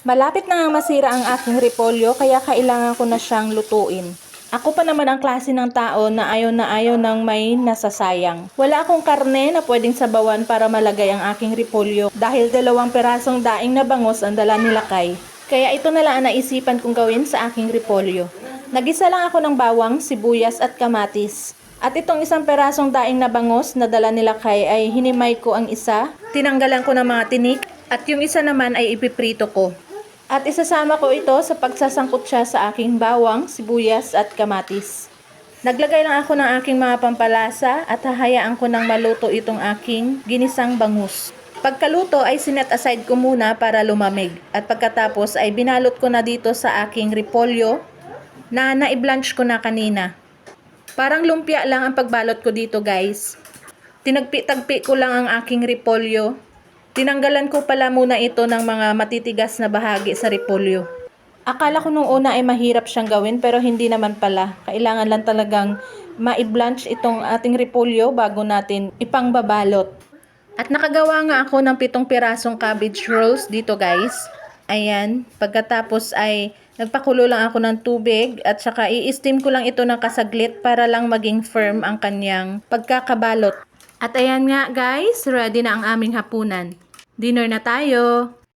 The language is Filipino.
Malapit na nga masira ang aking repolyo kaya kailangan ko na siyang lutuin. Ako pa naman ang klase ng tao na ayaw ng may nasasayang. Wala akong karne na pwedeng sabawan para malagay ang aking repolyo dahil 2 pirasong daing na bangos ang dala ni Lakay. Kaya ito na lang ang naisipan kong gawin sa aking repolyo. Nagisa lang ako ng bawang, sibuyas at kamatis. At itong 1 pirasong daing na bangos na dala ni Lakay ay hinimay ko ang isa, tinanggalan ko ng mga tinik at yung isa naman ay ipiprito ko. At isasama ko ito sa pagsasangkot siya sa aking bawang, sibuyas at kamatis. Naglagay lang ako ng aking mga pampalasa at hahayaan ko nang maluto itong aking ginisang bangus. Pagkaluto ay sinet aside ko muna para lumamig at pagkatapos ay binalot ko na dito sa aking repolyo na na-blanch ko na kanina. Parang lumpia lang ang pagbalot ko dito guys. Tinagpi-tagpi ko lang ang aking repolyo. Tinanggalan ko pala muna ito ng mga matitigas na bahagi sa repolyo. Akala ko nung una ay mahirap siyang gawin pero hindi naman pala. Kailangan lang talagang ma-blanch itong ating repolyo bago natin ipangbabalot. At nakagawa nga ako ng 7 pirasong cabbage rolls dito guys. Ayan, pagkatapos ay nagpakulo lang ako ng tubig at saka i-steam ko lang ito ng kasaglit para lang maging firm ang kanyang pagkakabalot. At ayan nga guys, ready na ang aming hapunan. Dinner na tayo!